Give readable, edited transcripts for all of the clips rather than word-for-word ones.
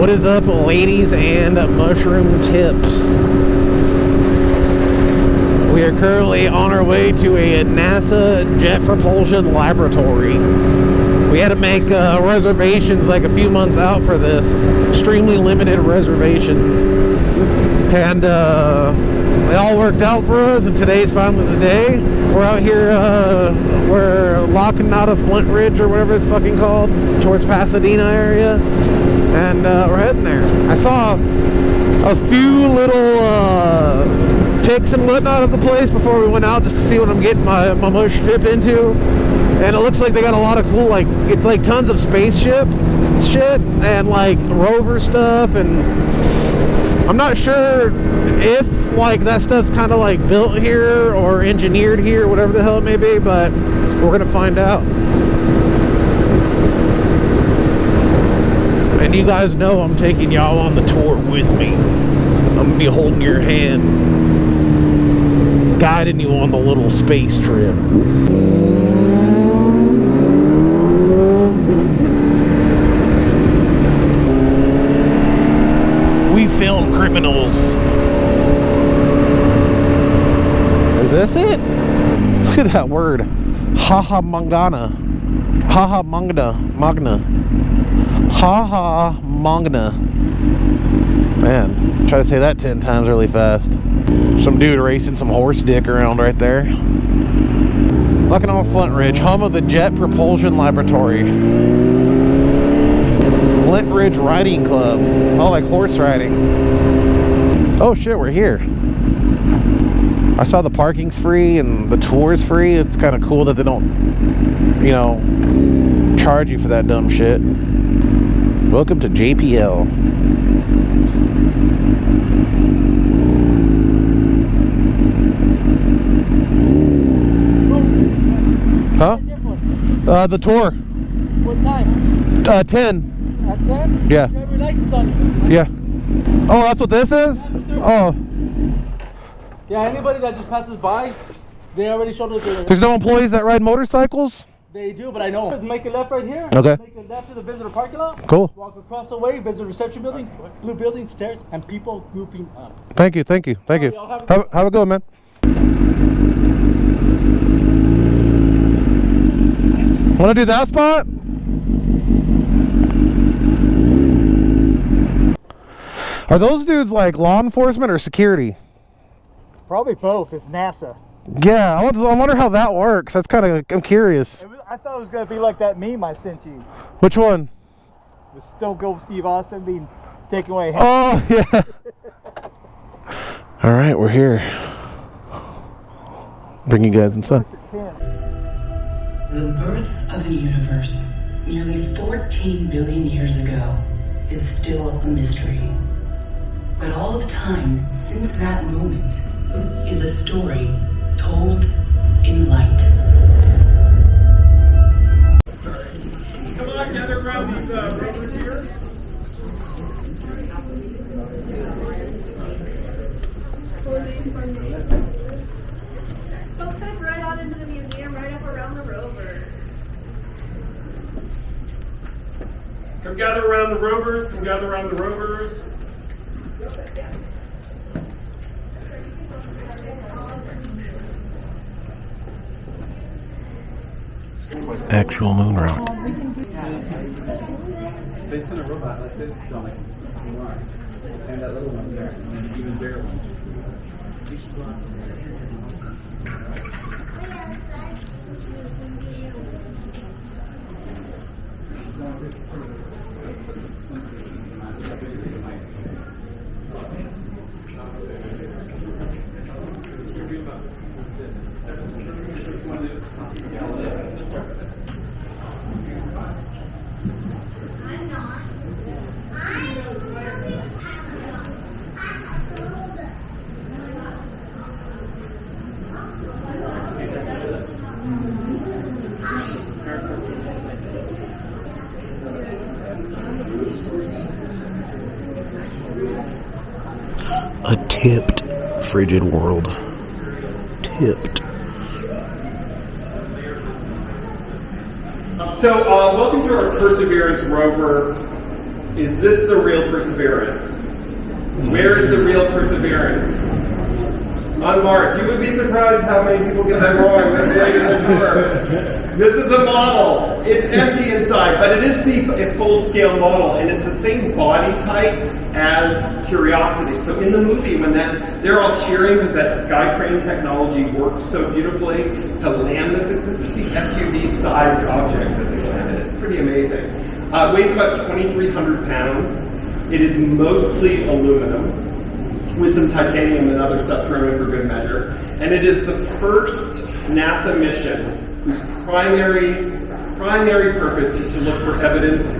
What is up, ladies and mushroom tips? We are currently on our way to a NASA jet propulsion laboratory. We had to make reservations like a few months out for this. Extremely limited reservations. And they all worked out for us, and today's finally the day. We're out here, we're locking out of Flint Ridge or whatever it's fucking called, towards Pasadena area. And we're heading there. I saw a few little pics and whatnot of the place before we went out, just to see what I'm getting my mush trip into. And it looks like they got a lot of cool, like, it's like tons of spaceship shit and like rover stuff, and I'm not sure if like that stuff's kind of like built here or engineered here, whatever the hell it may be, but we're gonna find out. And you guys know I'm taking y'all on the tour with me. I'm gonna be holding your hand, guiding you on the little space trip. We film criminals. Is this it? Look at that word. Haha mangana. Haha magna. Haha magna. Man, try to say that 10 times really fast. Some dude racing some horse dick around right there. Looking on Flint Ridge, home of the Jet Propulsion Laboratory. Flint Ridge Riding Club. Oh, like horse riding. Oh shit, we're here. I saw the parking's free and the tour's free. It's kind of cool that they don't, you know, charge you for that dumb shit. Welcome to JPL. Huh? The tour. What time? 10. At 10? Yeah. You have your license on you. Yeah. Oh, that's what this is? Oh. Yeah, anybody that just passes by, they already showed us their... There's no employees that ride motorcycles? They do, but I know. Make a left right here. Okay. Make a left to the visitor parking lot. Cool. Walk across the way, visit reception building, blue building, stairs, and people grouping up. Thank you, thank you, thank you. Have a good one, man. Want to do that spot? Are those dudes like law enforcement or security? Probably both. It's NASA. Yeah, I wonder how that works. That's kind of, I'm curious. I thought it was going to be like that meme I sent you. Which one? With Stone Cold Steve Austin being taken away. Oh, yeah. All right, we're here. Bring you guys inside. The birth of the universe, nearly 14 billion years ago, is still a mystery. But all of time since that moment is a story told in light. Come on, gather around these rovers here. Folks head right out into the museum, right up around the rover. Come gather around the rovers. Come gather around the rovers. Actual moon rock. They sent a robot like this to Mars, and that little one there, and an even bigger one. A tipped frigid world. Tipped. So, welcome to our Perseverance rover Is this the real Perseverance? Where is the real Perseverance? On Mars. You would be surprised how many people get that wrong this late in the tour. This is a model. It's empty inside, but it is the full-scale model, and it's the same body type as Curiosity. So in the movie, when they're all cheering because that sky crane technology worked so beautifully to land this is the SUV-sized object that they landed. It's pretty amazing. It weighs about 2,300 pounds. It is mostly aluminum, with some titanium and other stuff thrown in for good measure. And it is the first NASA mission whose primary purpose is to look for evidence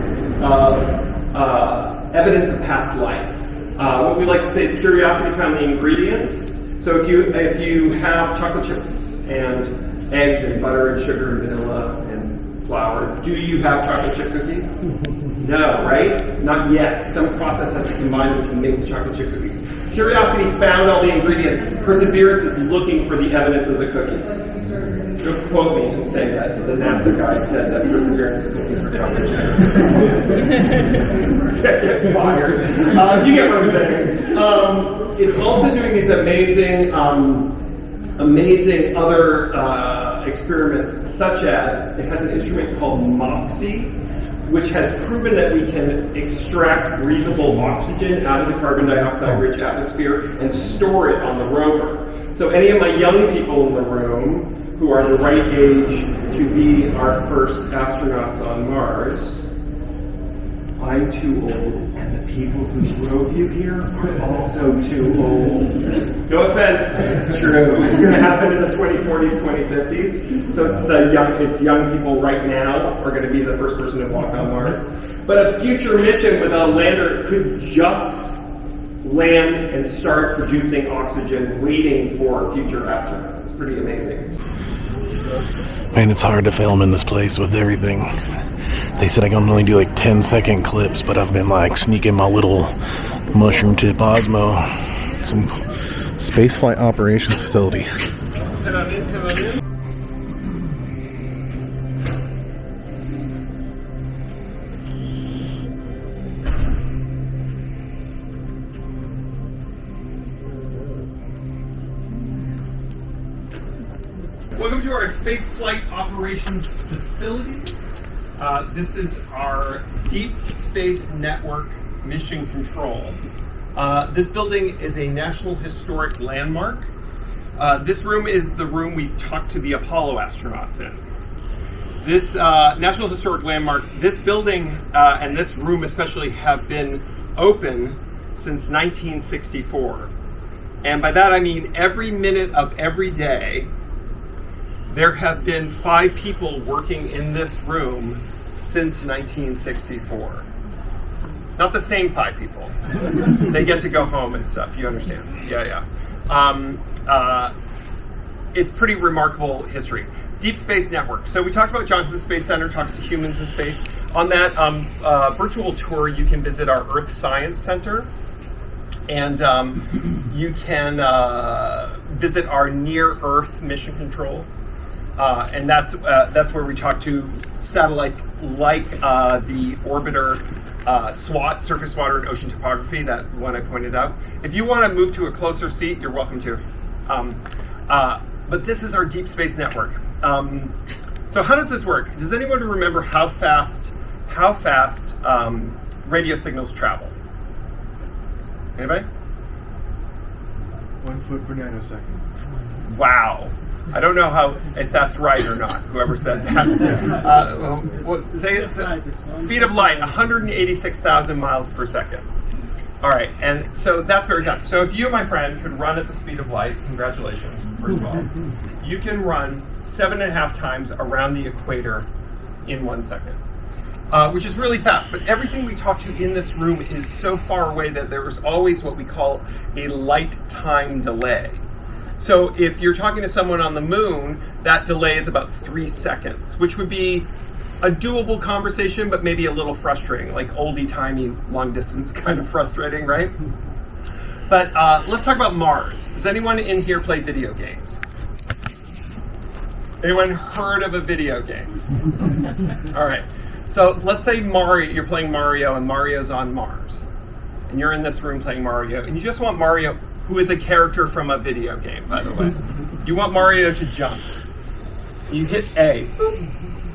of past life. What we like to say is Curiosity found the ingredients. So if you have chocolate chips and eggs and butter and sugar and vanilla and flour, do you have chocolate chip cookies? No, right? Not yet. Some process has to combine them to make the chocolate chip cookies. Curiosity found all the ingredients. Perseverance is looking for the evidence of the cookies. Don't quote me and say that the NASA guy said that Perseverance is looking for chocolate chips. Get fired. You get what I'm saying. It's also doing these amazing other experiments, such as it has an instrument called MOXIE, which has proven that we can extract breathable oxygen out of the carbon dioxide-rich atmosphere and store it on the rover. So any of my young people in the room who are the right age to be our first astronauts on Mars, I'm too old, and the people who drove you here are also too old. No offense, it's true. It's going to happen in the 2040s, 2050s. So it's young people right now are going to be the first person to walk on Mars. But a future mission with a lander could just land and start producing oxygen, waiting for future astronauts. It's pretty amazing. Man, it's hard to film in this place with everything. They said I can only do like 10-second clips, but I've been like sneaking my little mushroom tip Osmo. Some spaceflight operations facility. Head on in. Welcome to our spaceflight operations facility. This is our Deep Space Network Mission Control. This building is a National Historic Landmark. This room is the room we talked to the Apollo astronauts in. This National Historic Landmark, this building and this room especially have been open since 1964. And by that I mean every minute of every day, there have been 5 people working in this room since 1964. Not the same 5 people. They get to go home and stuff, you understand. Yeah. It's pretty remarkable history. Deep Space Network. So we talked about Johnson Space Center, talks to humans in space. On that virtual tour, you can visit our Earth Science Center. And you can visit our Near Earth Mission Control. And that's where we talk to satellites like the orbiter SWOT, Surface, Water, and Ocean Topography, that one I pointed out. If you want to move to a closer seat, you're welcome to. But this is our Deep Space Network. So how does this work? Does anyone remember how fast radio signals travel? Anybody? 1 foot per nanosecond. Wow. I don't know if that's right or not, whoever said that. Say it's speed of light, 186,000 miles per second. All right, and so that's very fast. So if you, my friend, could run at the speed of light, congratulations, first of all, you can run 7.5 times around the equator in 1 second. Which is really fast, but everything we talk to in this room is so far away that there is always what we call a light time delay. So if you're talking to someone on the moon, that delay is about 3 seconds, which would be a doable conversation, but maybe a little frustrating, like oldie-timey, long-distance kind of frustrating, right? But let's talk about Mars. Does anyone in here play video games? Anyone heard of a video game? All right. So let's say you're playing Mario and Mario's on Mars. And you're in this room playing Mario, and you just want Mario, who is a character from a video game, by the way. You want Mario to jump. You hit A.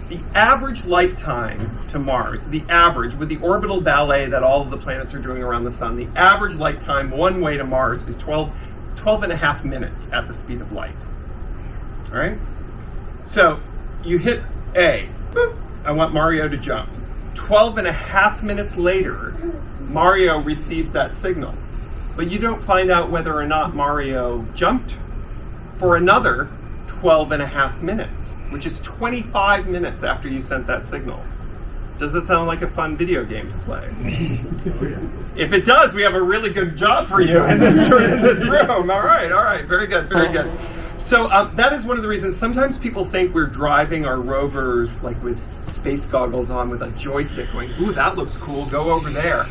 The average light time to Mars, the average, with the orbital ballet that all of the planets are doing around the sun, the average light time one way to Mars is 12 and a half minutes at the speed of light. All right? So you hit A. Boop. I want Mario to jump. 12 and a half minutes later, Mario receives that signal. But you don't find out whether or not Mario jumped for another 12 and a half minutes, which is 25 minutes after you sent that signal. Does it sound like a fun video game to play? If it does, we have a really good job for you in this room. All right, very good. So that is one of the reasons sometimes people think we're driving our rovers like with space goggles on with a joystick going, ooh, that looks cool, go over there.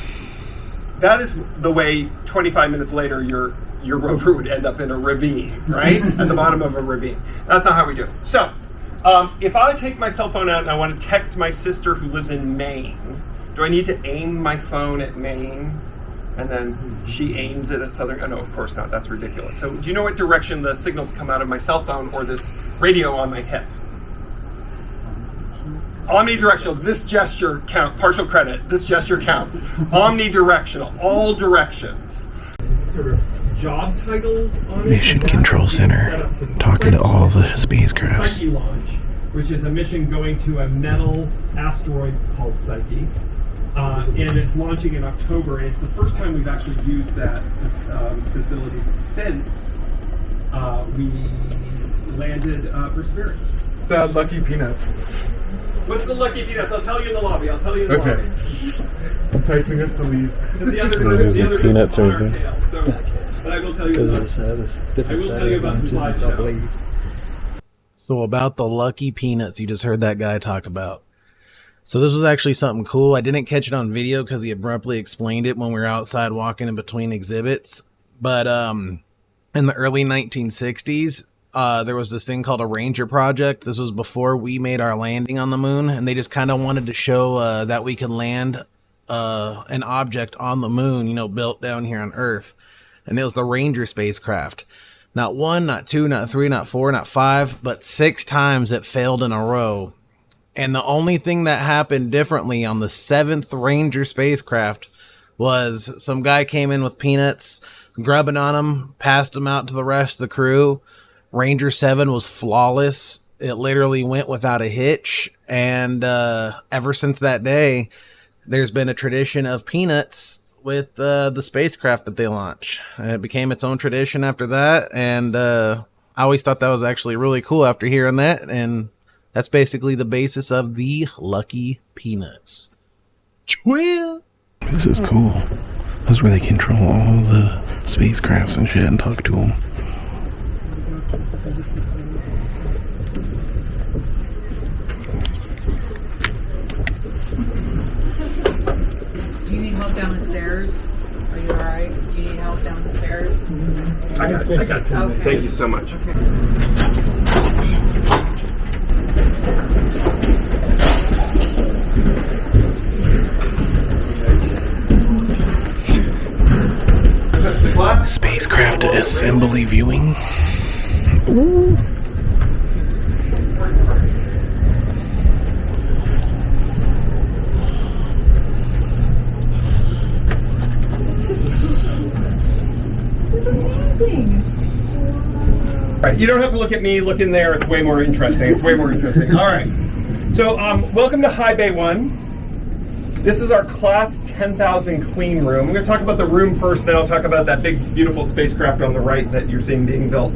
That is the way 25 minutes later your rover would end up in a ravine, right? At the bottom of a ravine. That's not how we do it. So if I take my cell phone out and I want to text my sister who lives in Maine, do I need to aim my phone at Maine? And then she aims it at Southern... Oh, no, of course not. That's ridiculous. So do you know what direction the signals come out of my cell phone or this radio on my hip? Omnidirectional. This gesture counts. Partial credit. This gesture counts. Omnidirectional. All directions. Sort of job titles on it. Mission Control Center. Talking to all the spacecrafts. Psyche launch, which is a mission going to a metal asteroid called Psyche. And it's launching in October, and it's the first time we've actually used that facility since we landed Perseverance. The Lucky Peanuts. What's the Lucky Peanuts? I'll tell you in the lobby. Okay. Enticing us to leave. The other peanuts on are our good. tail, so, but I will tell you about the slideshow. So about the Lucky Peanuts you just heard that guy talk about. So this was actually something cool. I didn't catch it on video because he abruptly explained it when we were outside walking in between exhibits. But in the early 1960s, there was this thing called a Ranger project. This was before we made our landing on the moon, and they just kind of wanted to show that we could land an object on the moon, built down here on Earth. And it was the Ranger spacecraft. Not 1, not 2, not 3, not 4, not 5, but 6 times it failed in a row. And the only thing that happened differently on the 7th Ranger spacecraft was some guy came in with peanuts, grubbing on them, passed them out to the rest of the crew. Ranger 7 was flawless. It literally went without a hitch. And ever since that day, there's been a tradition of peanuts with the spacecraft that they launch. It became its own tradition after that. And I always thought that was actually really cool after hearing that. And that's basically the basis of the Lucky Peanuts. This is cool. That's where they control all the spacecrafts and shit and talk to them. Do you need help down the stairs? Are you alright? Do you need help down the stairs? I got it. Okay. Thank you so much. Spacecraft assembly viewing. Ooh. All right, you don't have to look at me, look in there. It's way more interesting. All right. So welcome to High Bay 1. This is our Class 10,000 clean room. I'm going to talk about the room first, then I'll talk about that big, beautiful spacecraft on the right that you're seeing being built.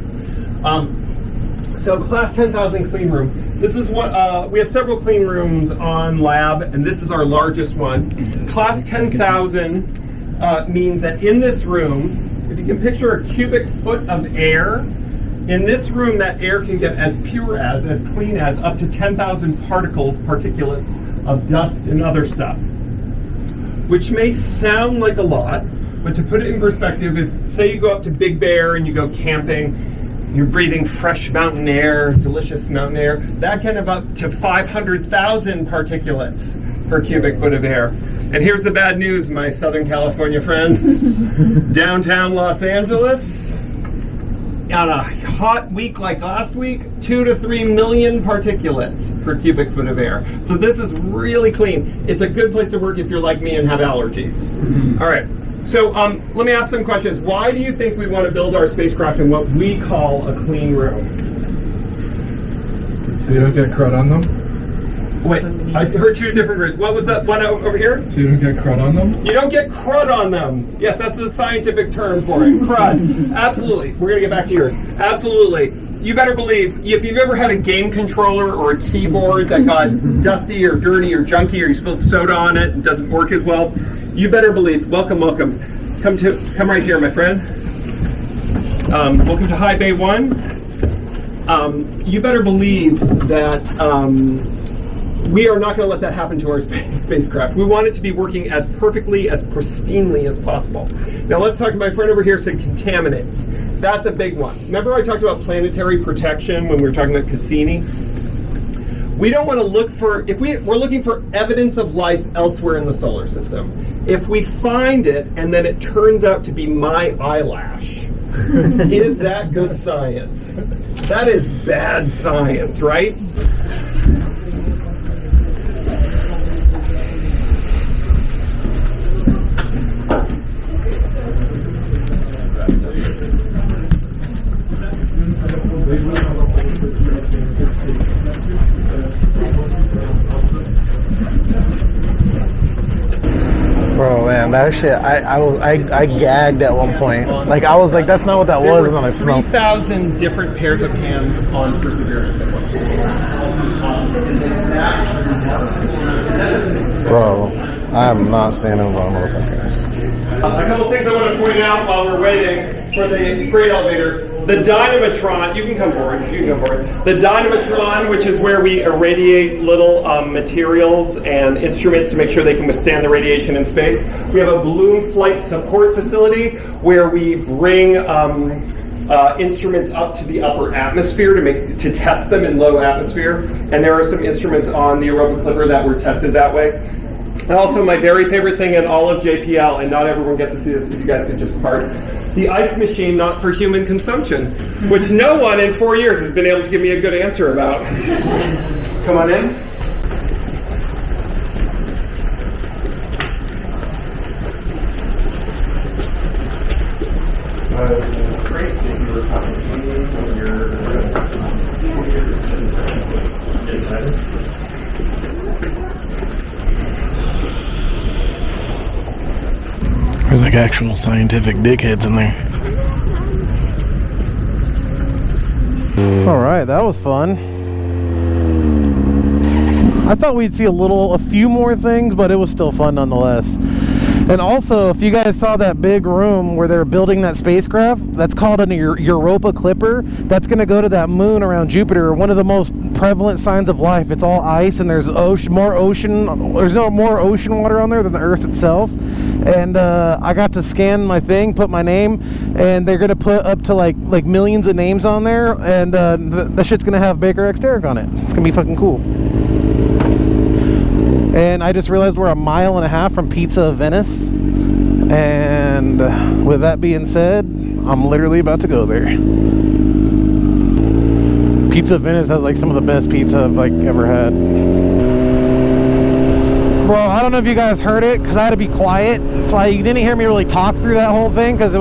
So Class 10,000 clean room. This is what we have several clean rooms on lab, and this is our largest one. Class 10,000 means that in this room, if you can picture a cubic foot of air, in this room that air can get as pure as clean as, up to 10,000 particulates of dust and other stuff. Which may sound like a lot, but to put it in perspective, if say you go up to Big Bear and you go camping, You're breathing fresh mountain air, delicious mountain air. That can have up to 500,000 particulates per cubic foot of air. And here's the bad news, my Southern California friend. Downtown Los Angeles, on a hot week like last week, 2 to 3 million particulates per cubic foot of air. So this is really clean. It's a good place to work if you're like me and have allergies. All right. So let me ask some questions. Why do you think we want to build our spacecraft in what we call a clean room? So you don't get crud on them? Wait, I heard two different words. What was that one over here? So you don't get crud on them? You don't get crud on them. Yes, that's the scientific term for it. Crud. Absolutely. We're going to get back to yours. Absolutely. You better believe, if you've ever had a game controller or a keyboard that got dusty or dirty or junky, or you spilled soda on it and doesn't work as well, you better believe, welcome. Come right here, my friend. Welcome to High Bay 1. You better believe that we are not going to let that happen to our spacecraft. We want it to be working as perfectly, as pristinely as possible. Now let's talk to my friend over here who said contaminants. That's a big one. Remember I talked about planetary protection when we were talking about Cassini? We don't want to look for, we're looking for evidence of life elsewhere in the solar system. If we find it and then it turns out to be my eyelash, is that good science? That is bad science, right? Bro, man, that shit, I gagged at one point. Like, I was like, that's not what that was, and then I smelled. 3,000 different pairs of hands on Perseverance at one point. Bro, I'm not standing on motherfucker. A couple things I want to point out while we're waiting for the freight elevator. The dynamitron, you can come forward. The dynamitron, which is where we irradiate little materials and instruments to make sure they can withstand the radiation in space. We have a balloon flight support facility where we bring instruments up to the upper atmosphere to test them in low atmosphere. And there are some instruments on the Europa Clipper that were tested that way. And also my very favorite thing in all of JPL, and not everyone gets to see this, if you guys could just part, the ice machine not for human consumption, which no one in 4 years has been able to give me a good answer about. Come on in. Great if you were talking to me when you're excited. There's like actual scientific dickheads in there. Alright, that was fun. I thought we'd see a few more things, but it was still fun nonetheless. And also, if you guys saw that big room where they're building that spacecraft, that's called an Europa Clipper. That's going to go to that moon around Jupiter, one of the most prevalent signs of life. It's all ice, and there's more ocean. There's no more ocean water on there than the Earth itself. And I got to scan my thing, put my name, and they're going to put up to like millions of names on there, and the shit's going to have Baker Xteric on it. It's going to be fucking cool. And I just realized we're 1.5 miles from Pizza Venice, and with that being said, I'm literally about to go there. Pizza Venice has like some of the best pizza I've like ever had. Bro, I don't know if you guys heard it because I had to be quiet. That's why you didn't hear me really talk through that whole thing, because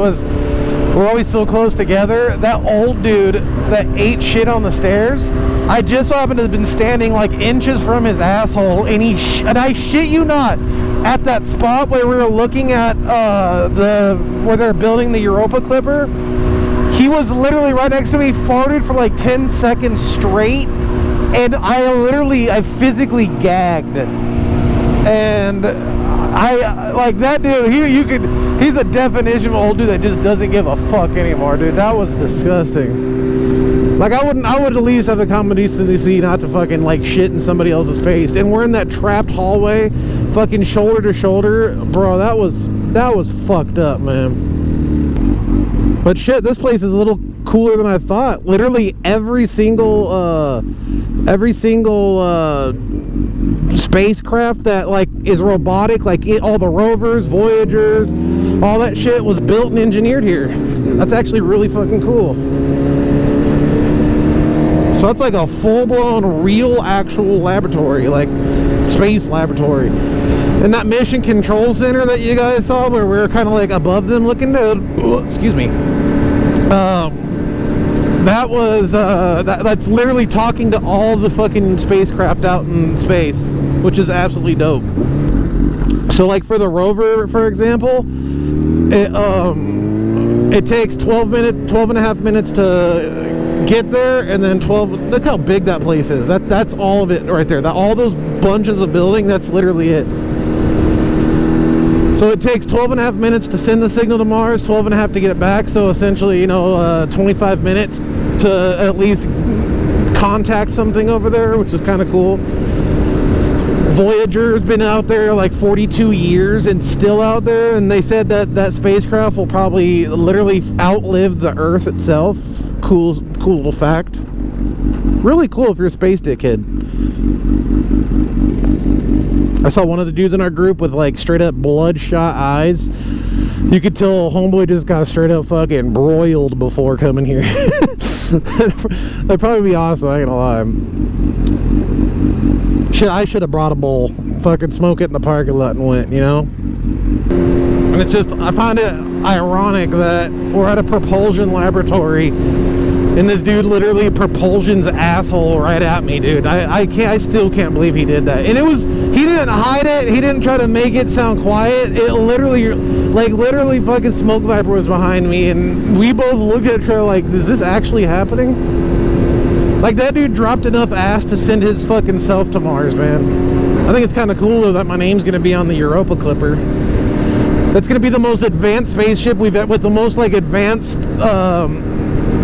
we're always so close together. That old dude that ate shit on the stairs, I just so happened to have been standing like inches from his asshole, and and I shit you not, at that spot where we were looking at where they're building the Europa Clipper, he was literally right next to me, farted for like 10 seconds straight, and I physically gagged. And I like that dude. He's a definition of old dude that just doesn't give a fuck anymore, dude. That was disgusting. Like I would at least have the common decency not to fucking like shit in somebody else's face. And we're in that trapped hallway, fucking shoulder to shoulder, bro. That was fucked up, man. But shit, this place is a little cooler than I thought. Literally every single spacecraft that like is robotic, like all the rovers, Voyagers, all that shit was built and engineered here. That's actually really fucking cool. So it's like a full-blown, real, actual laboratory, like space laboratory. And that mission control center that you guys saw, where we were kind of like above them looking to, excuse me. That was that's literally talking to all the fucking spacecraft out in space, which is absolutely dope. So like for the rover, for example, it takes 12 and a half minutes to get there, and then 12. Look how big that place is. That's all of it right there. All those bunches of building, that's literally it. So it takes 12 and a half minutes to send the signal to Mars, 12 and a half to get it back. So essentially, 25 minutes to at least contact something over there, which is kind of cool. Voyager's been out there like 42 years and still out there, and they said that spacecraft will probably literally outlive the Earth itself. Cool little fact. Really cool if you're a space dickhead. I saw one of the dudes in our group with like straight up bloodshot eyes. You could tell homeboy just got straight up fucking broiled before coming here. That'd probably be awesome, I ain't gonna lie. Shit, I should have brought a bowl. Fucking smoke it in the parking lot and went, And it's just, I find it ironic that we're at a propulsion laboratory and this dude literally propulsion's asshole right at me, dude. I still can't believe he did that. And he didn't hide it. He didn't try to make it sound quiet. It literally fucking smoke viper was behind me, and we both looked at each other like, is this actually happening? Like, that dude dropped enough ass to send his fucking self to Mars, man. I think it's kind of cool though that my name's gonna be on the Europa Clipper. That's gonna be the most advanced spaceship we've had, with the most like advanced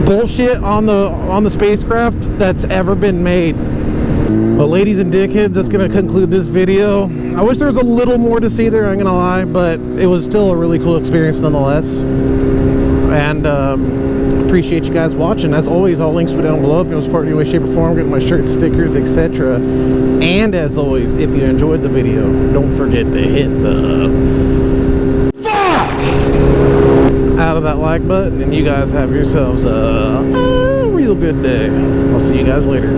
bullshit on the spacecraft that's ever been made. Well, ladies and dickheads, that's gonna conclude this video. I wish there was a little more to see there, I'm gonna lie, but it was still a really cool experience nonetheless. And appreciate you guys watching. As always, all links will be down below if you want to support in any way, shape, or form, getting my shirts, stickers, etc. And as always, if you enjoyed the video, don't forget to hit the out of that like button, and you guys have yourselves a real good day. I'll see you guys later.